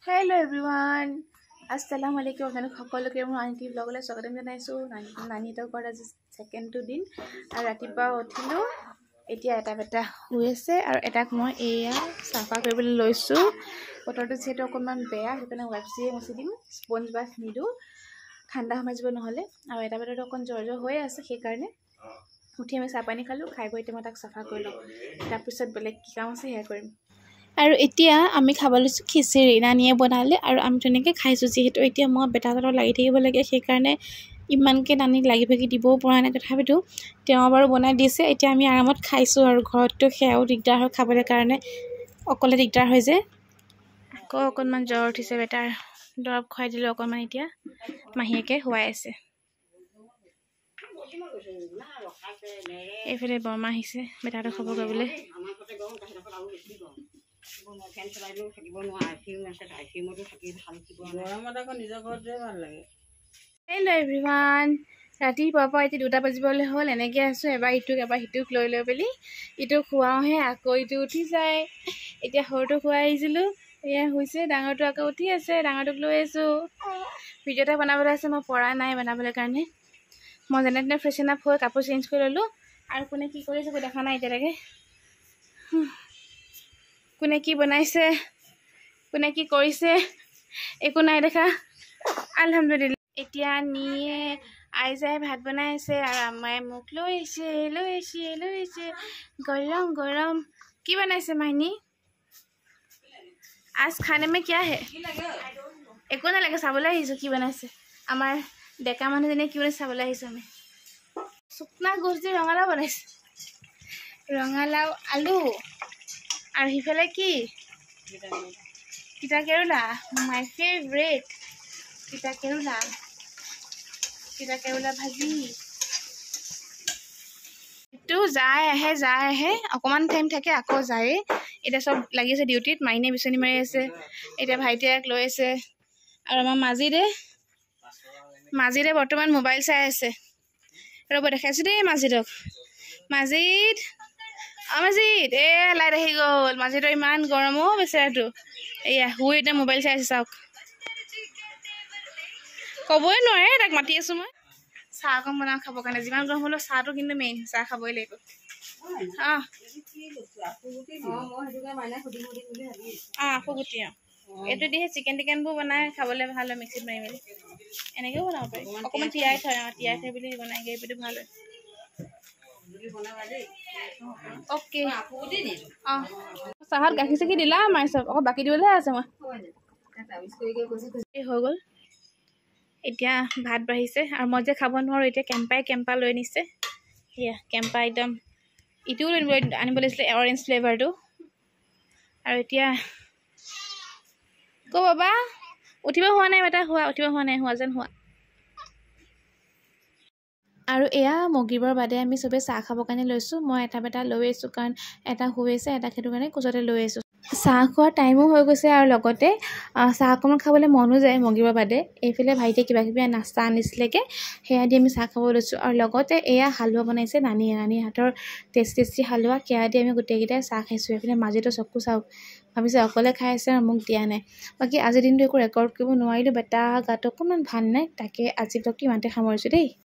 Hello everyone. Assalamu alaikum. আপোনালোক সকলোকে মোৰ আনকি ব্লগলৈ স্বাগতম জনাইছোঁ। নানিহঁতৰ ঘৰত আজি ছেকেণ্ডটো দিন আৰু ৰাতিপুৱা উঠিলোঁ। এতিয়া এটা শুই আছে আৰু এটাক মই এয়া চাফা কৰিবলৈ লৈছোঁ। বতৰটো যিহেতু অকণমান বেয়া সেইকাৰণে ৱাইপচিয়ে মুচি দিম, স্পঞ্জ ব্ৰাছ নিদিওঁ, ঠাণ্ডা সোমাই যাব নহ'লে। আৰু এটা বেটাটো অকণ জ্বৰ হৈ আছে, সেইকাৰণে উঠি আমি চাহ পানী খালোঁ। খাই বৈ এতিয়া মই তাক চাফা কৰি লওঁ, তাৰপিছত বেলেগ কি কাম আছে সেয়া কৰিম। আৰু এতিয়া আমি খাব লৈছোঁ খিচিৰি। নানিয়ে বনালে আৰু আমি তেনেকৈ খাইছোঁ। যিহেতু এতিয়া মই বেটা লগত লাগি থাকিব লাগে, সেইকাৰণে ইমানকৈ নানিক লাগি ভাগি দিবও পৰা নাই। তথাপিতো তেওঁ বাৰু বনাই দিছে, এতিয়া আমি আৰামত খাইছোঁ। আৰু ঘৰততো সেয়াও দিগদাৰ হয় খাবলৈ কাৰণে, অকলে দিগদাৰ হৈ যায়। আকৌ অকণমান জ্বৰ উঠিছে বেটাৰ, দৰৱ খুৱাই দিলোঁ অকণমান। এতিয়া মাহীয়েকে শুৱাই আছে। এইফালে বৰমা আহিছে বেটাটো খবৰ কৰিবলৈ। Hello' everyone. ৰাতিপুৱাৰ পৰা এতিয়া 2টা বাজিবলৈ হ'ল। এনেকৈ আছোঁ, এবাৰ ইটোক এবাৰ সিটোক লৈ পেলি। ইটোক খুৱাওঁহে আকৌ ইটো উঠি যায়। এতিয়া সৰুটোক খুৱাই আহিছিলোঁ, এয়া হৈছে। ডাঙৰটো আকৌ উঠি আছে, ডাঙৰটোক লৈ আছোঁ। ভিডিঅ' এটা বনাবলৈ আছে, মই পৰা নাই বনাবলৈ কাৰণে। মই যেনে তেনে ফ্ৰেছন আপ হৈ কাপোৰ চেঞ্জ কৰি ল'লোঁ। আৰু কোনে কি কৰিছে একো দেখা নাই এতিয়ালৈকে। কোনে কি বনাইছে, কোনে কি কৰিছে একো নাই দেখা, আলহামদুলিল্লাহ। এতিয়া নিয়ে আইজাই ভাত বনাই আছে আৰু আমাই মোক লৈ আহিছে। গৰম গৰম কি বনাইছে মাইনী? আজ খানে में क्या है? একো নালাগে, চাবলৈ আহিছোঁ কি বনাইছে। আমাৰ ডেকা মানুহজনীয়ে কি বনাইছে চাবলৈ আহিছোঁ আমি। শুকনা গোছ দি ৰঙালাও বনাইছে, ৰঙালাও আলু। আৰু সিফালে কি তিতা কেৰেলা, মাই ফেভৰেট তিতা কেৰেলা ভাজি। এইটো যায় আহে অকণমান টাইম থাকে আকৌ যায়। এতিয়া চব লাগি আছে ডিউটিত। মাইনে বিচনী মাৰি আছে, এতিয়া ভাইটিয়াক লৈ আছে। আৰু আমাৰ মাজিদে বৰ্তমান মোবাইল চাই আছে। ৰ'ব দেখাইছোঁ দেই মাজিদক। মাজিদ লাইট আহি গ'ল। মাজিদৰ ইমান গৰম বেচেৰাটো। এয়া শুই এতিয়া মোবাইল চাই আছে, চাওক। ক'বই নোৱাৰে, তাক মাতি আছোঁ মই চাহ অকণ বনাওঁ খাবৰ কাৰণে। যিমান গৰম হ'লেও চাহটো কিন্তু মেইন, চাহ খাবই লাগিব। ফুগুটি এইটো দিহে চিকেন টিকেনবোৰ বনাই খাবলৈ ভাল হয়, মিক্সিত মাৰি মেলি। এনেকৈও বনাব পাৰি, অকণমান তিয়াই থয় বুলি বনাইগৈ, এইটো ভাল হয়। অ'কে চাহত গাখীৰ চাখীৰ দিলা মাৰি চব, আকৌ বাকী দিবলৈহে আছে। মই হৈ গ'ল। এতিয়া ভাত বাঢ়িছে আৰু মই যে খাব নোৱাৰোঁ। এতিয়া কেম্পা লৈ নিছে। সেয়া কেম্পা একদম ইটোও আনিব লাগিছিলে, অৰেঞ্জ ফ্লেভাৰটো। আৰু এতিয়া বাবা উঠিব হোৱা নাই, বেটা উঠিব হোৱা নাই, হোৱা যেন হোৱা। আৰু এয়া মগিবৰ বাদে আমি চবেই চাহ খাবৰ কাৰণে লৈছোঁ। মই এটা লৈ আহিছোঁ, কাৰণ এটা শুই আছে, এটা সেইটো কাৰণে কোচতে লৈ আহিছোঁ। চাহ খোৱাৰ টাইমো হৈ গৈছে আৰু লগতে চাহ অকণমান খাবলৈ মনো যায় মগিবৰ বাদে। এইফালে ভাইটিয়ে কিবা কিবি নাস্তা আনিছিলেগৈ, সেয়া দি আমি চাহ খাব লৈছোঁ। আৰু লগতে এয়া হালোৱা বনাইছে নানিৰ হাতৰ টেষ্টি হালোৱা, সেয়া দি আমি গোটেইকেইটাই চাহ খাইছোঁ। এইফালে মাজিতো চকু চাওক, ভাবিছে অকলে খাই আছে আৰু মোক দিয়া নাই। বাকী আজিৰ দিনটো একো ৰেকৰ্ড কৰিব নোৱাৰিলোঁ, বেটা গাটো অকণমান ভাল নাই। তাকে আজি ব্লগটো ইমানতে সামৰিছোঁ দেই।